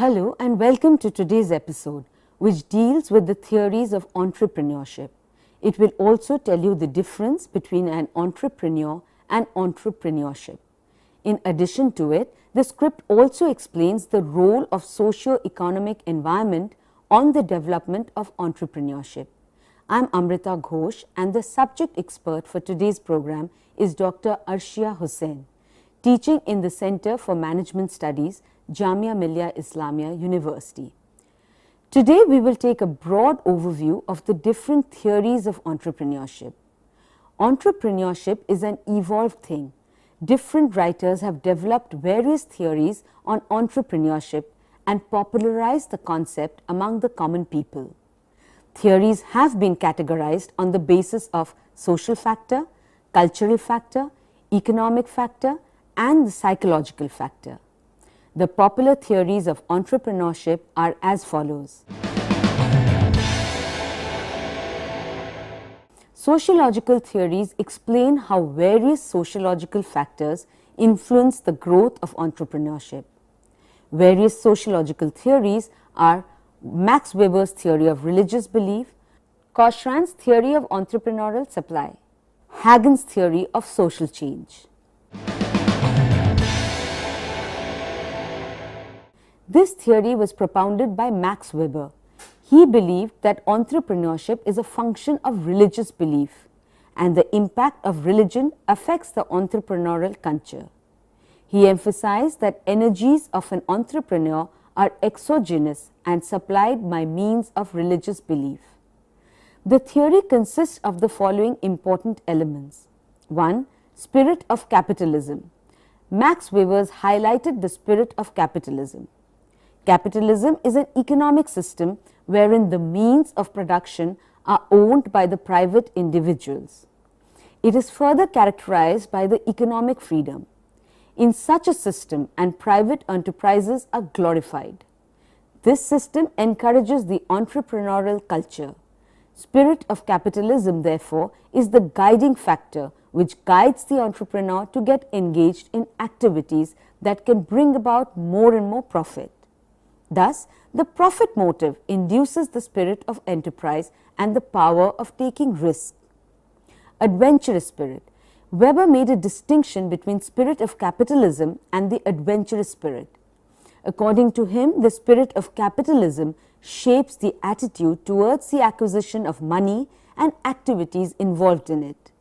Hello and welcome to today's episode, which deals with the theories of entrepreneurship. It will also tell you the difference between an entrepreneur and entrepreneurship. In addition to it, the script also explains the role of socio-economic environment on the development of entrepreneurship. I am Amrita Ghosh and the subject expert for today's program is Dr. Arshia Hussain, teaching in the Center for Management Studies, Jamia Millia Islamia University. Today we will take a broad overview of the different theories of entrepreneurship. Entrepreneurship is an evolved thing. Different writers have developed various theories on entrepreneurship and popularized the concept among the common people. Theories have been categorized on the basis of social factor, cultural factor, economic factor, and the psychological factor. The popular theories of entrepreneurship are as follows. Sociological theories explain how various sociological factors influence the growth of entrepreneurship. Various sociological theories are Max Weber's theory of religious belief, Cochrane's theory of entrepreneurial supply, Hagen's theory of social change. This theory was propounded by Max Weber. He believed that entrepreneurship is a function of religious belief and the impact of religion affects the entrepreneurial culture. He emphasized that energies of an entrepreneur are exogenous and supplied by means of religious belief. The theory consists of the following important elements. 1. Spirit of capitalism. Max Weber highlighted the spirit of capitalism. Capitalism is an economic system wherein the means of production are owned by the private individuals. It is further characterized by the economic freedom. In such a system, and private enterprises are glorified. This system encourages the entrepreneurial culture. Spirit of capitalism, therefore, is the guiding factor which guides the entrepreneur to get engaged in activities that can bring about more and more profit. Thus, the profit motive induces the spirit of enterprise and the power of taking risk. Adventurous spirit. Weber made a distinction between spirit of capitalism and the adventurous spirit. According to him, the spirit of capitalism shapes the attitude towards the acquisition of money and activities involved in it.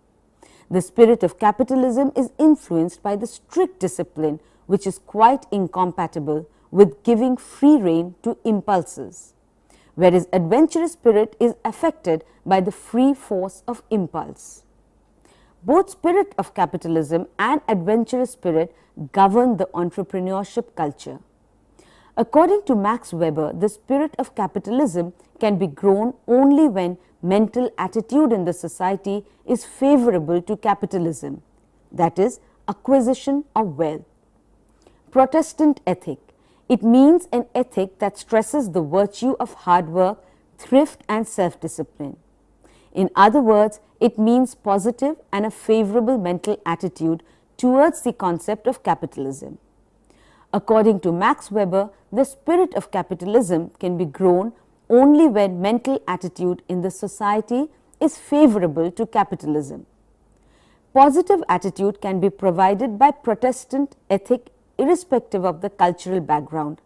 The spirit of capitalism is influenced by the strict discipline which is quite incompatible with giving free rein to impulses, whereas adventurous spirit is affected by the free force of impulse. Both spirit of capitalism and adventurous spirit govern the entrepreneurship culture. According to Max Weber, the spirit of capitalism can be grown only when mental attitude in the society is favorable to capitalism, that is, acquisition of wealth. Protestant ethic. It means an ethic that stresses the virtue of hard work, thrift and self-discipline. In other words, it means positive and a favorable mental attitude towards the concept of capitalism. According to Max Weber, the spirit of capitalism can be grown only when mental attitude in the society is favorable to capitalism. Positive attitude can be provided by Protestant ethic irrespective of the cultural background,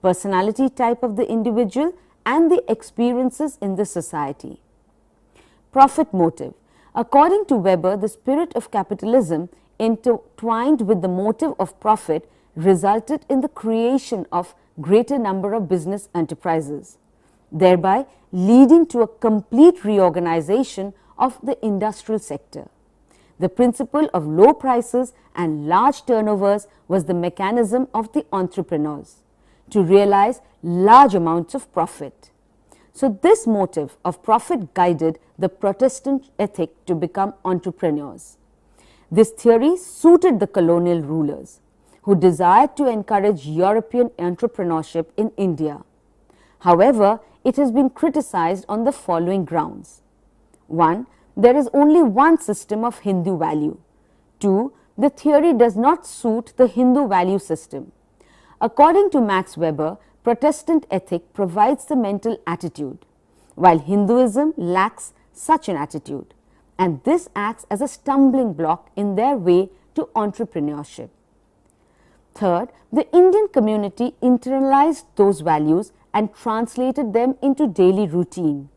personality type of the individual and the experiences in the society. Profit motive. According to Weber, the spirit of capitalism intertwined with the motive of profit resulted in the creation of greater number of business enterprises, thereby leading to a complete reorganization of the industrial sector. The principle of low prices and large turnovers was the mechanism of the entrepreneurs to realize large amounts of profit. So this motive of profit guided the Protestant ethic to become entrepreneurs. This theory suited the colonial rulers who desired to encourage European entrepreneurship in India. However, it has been criticized on the following grounds. 1. There is only one system of Hindu value. 2. The theory does not suit the Hindu value system. According to Max Weber, Protestant ethic provides the mental attitude, while Hinduism lacks such an attitude, and this acts as a stumbling block in their way to entrepreneurship. Third, the Indian community internalized those values and translated them into daily routine.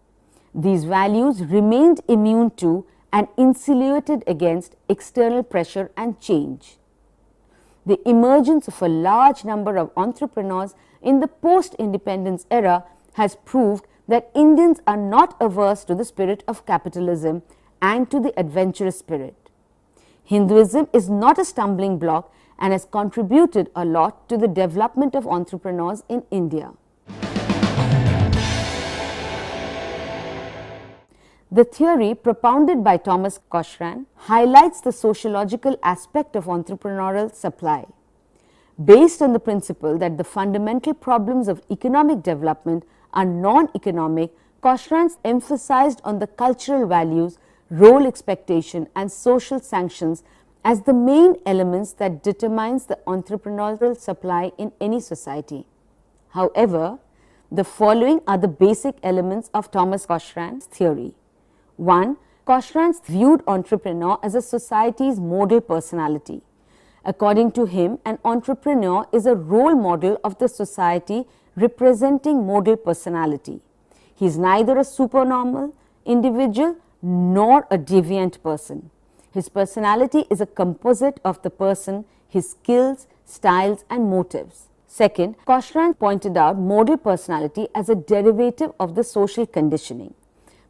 These values remained immune to and insulated against external pressure and change. The emergence of a large number of entrepreneurs in the post-independence era has proved that Indians are not averse to the spirit of capitalism and to the adventurous spirit. Hinduism is not a stumbling block and has contributed a lot to the development of entrepreneurs in India. The theory propounded by Thomas Cochrane highlights the sociological aspect of entrepreneurial supply. Based on the principle that the fundamental problems of economic development are non-economic, Cochrane emphasized on the cultural values, role expectation and social sanctions as the main elements that determines the entrepreneurial supply in any society. However, the following are the basic elements of Thomas Cochrane's theory. 1. Cochrane viewed entrepreneur as a society's model personality. According to him, an entrepreneur is a role model of the society representing model personality. He is neither a supernormal individual nor a deviant person. His personality is a composite of the person, his skills, styles and motives. Second, Cochrane pointed out model personality as a derivative of the social conditioning.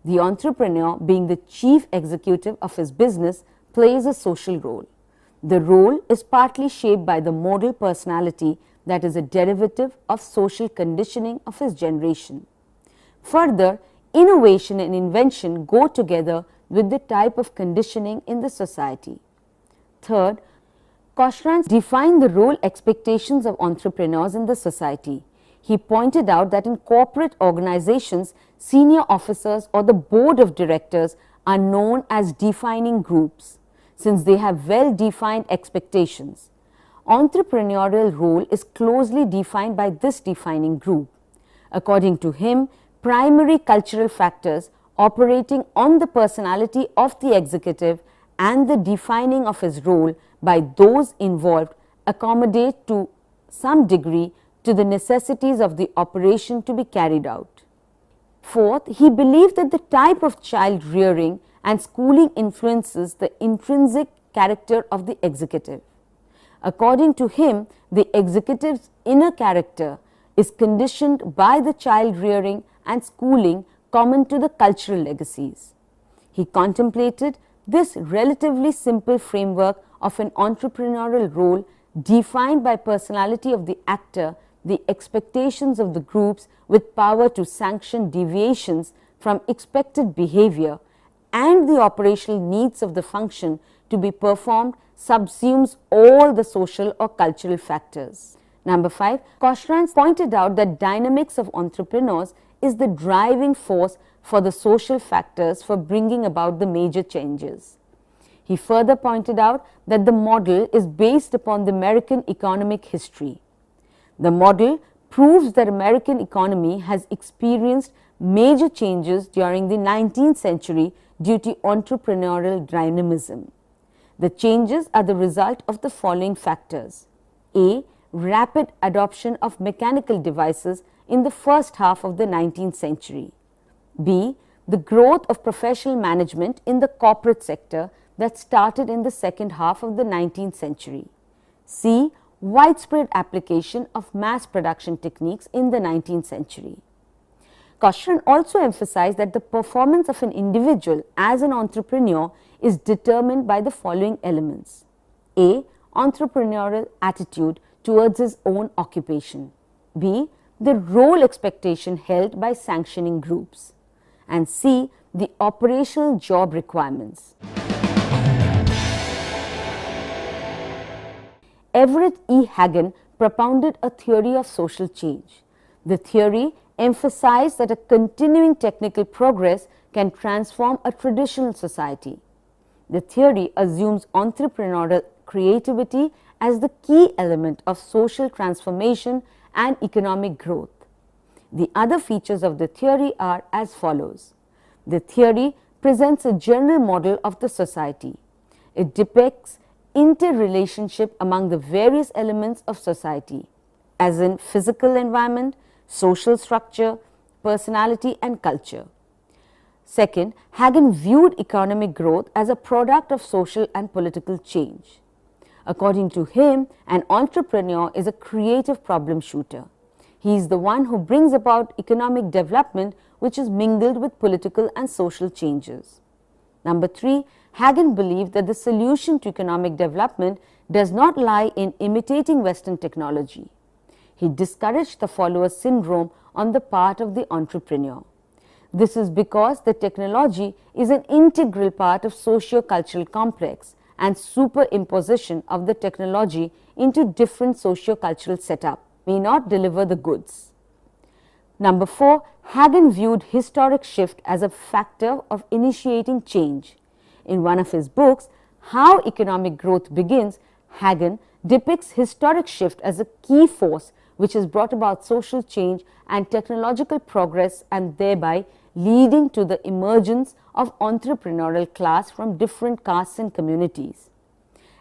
The entrepreneur, being the chief executive of his business, plays a social role. The role is partly shaped by the model personality that is a derivative of social conditioning of his generation. Further, innovation and invention go together with the type of conditioning in the society. Third, Cochrane defined the role expectations of entrepreneurs in the society. He pointed out that in corporate organizations, senior officers or the board of directors are known as defining groups, since they have well-defined expectations. Entrepreneurial role is closely defined by this defining group. According to him, primary cultural factors operating on the personality of the executive and the defining of his role by those involved accommodate to some degree to the necessities of the operation to be carried out. Fourth, he believed that the type of child rearing and schooling influences the intrinsic character of the executive. According to him, the executive's inner character is conditioned by the child rearing and schooling common to the cultural legacies. He contemplated this relatively simple framework of an entrepreneurial role defined by personality of the actor, the expectations of the groups with power to sanction deviations from expected behavior, and the operational needs of the function to be performed subsumes all the social or cultural factors. Number 5, Cochrane pointed out that dynamics of entrepreneurs is the driving force for the social factors for bringing about the major changes. He further pointed out that the model is based upon the American economic history. The model proves that American economy has experienced major changes during the 19th century due to entrepreneurial dynamism. The changes are the result of the following factors. A. Rapid adoption of mechanical devices in the first half of the 19th century. B. The growth of professional management in the corporate sector that started in the second half of the 19th century. C. Widespread application of mass production techniques in the 19th century. Cochrane also emphasized that the performance of an individual as an entrepreneur is determined by the following elements. A. Entrepreneurial attitude towards his own occupation. B. The role expectation held by sanctioning groups. And C. The operational job requirements. Everett E. Hagen propounded a theory of social change. The theory emphasized that a continuing technical progress can transform a traditional society. The theory assumes entrepreneurial creativity as the key element of social transformation and economic growth. The other features of the theory are as follows. The theory presents a general model of the society. It depicts interrelationship among the various elements of society, as in physical environment, social structure, personality and culture. Second, Hagen viewed economic growth as a product of social and political change. According to him, an entrepreneur is a creative problem shooter. He is the one who brings about economic development which is mingled with political and social changes. Number 3, Hagen believed that the solution to economic development does not lie in imitating Western technology. He discouraged the follower syndrome on the part of the entrepreneur. This is because the technology is an integral part of socio-cultural complex and superimposition of the technology into different socio-cultural setup may not deliver the goods. Number 4, Hagen viewed historic shift as a factor of initiating change. In one of his books, How Economic Growth Begins, Hagen depicts historic shift as a key force which has brought about social change and technological progress and thereby leading to the emergence of entrepreneurial class from different castes and communities.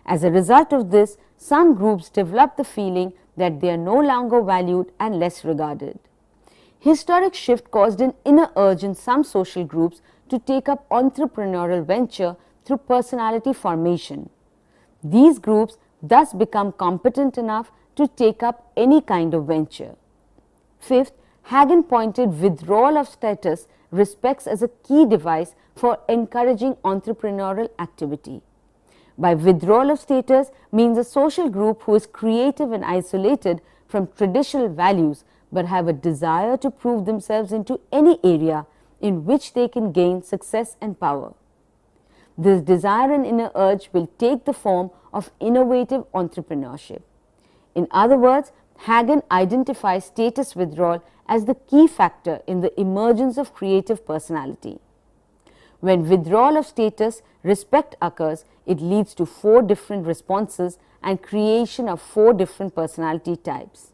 As a result of this, some groups develop the feeling that they are no longer valued and less regarded. Historic shift caused an inner urge in some social groups to take up entrepreneurial venture through personality formation. These groups thus become competent enough to take up any kind of venture. Fifth, Hagen pointed withdrawal of status respects as a key device for encouraging entrepreneurial activity. By withdrawal of status means a social group who is creative and isolated from traditional values but have a desire to prove themselves into any area in which they can gain success and power. This desire and inner urge will take the form of innovative entrepreneurship. In other words, Hagen identifies status withdrawal as the key factor in the emergence of creative personality. When withdrawal of status respect occurs, it leads to 4 different responses and creation of 4 different personality types.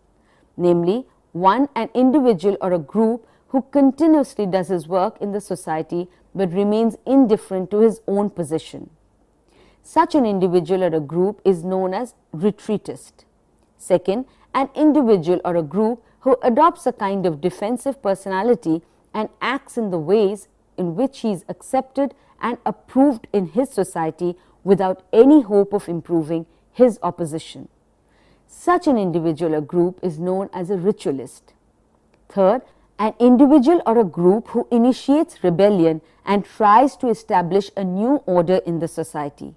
Namely, 1, an individual or a group who continuously does his work in the society but remains indifferent to his own position. Such an individual or a group is known as retreatist. Second, an individual or a group who adopts a kind of defensive personality and acts in the ways in which he is accepted and approved in his society without any hope of improving his opposition. Such an individual or group is known as a ritualist. Third, an individual or a group who initiates rebellion and tries to establish a new order in the society.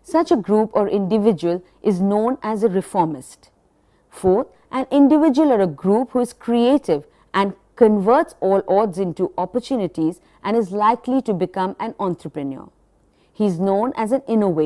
Such a group or individual is known as a reformist. Fourth, an individual or a group who is creative and converts all odds into opportunities and is likely to become an entrepreneur. He is known as an innovator.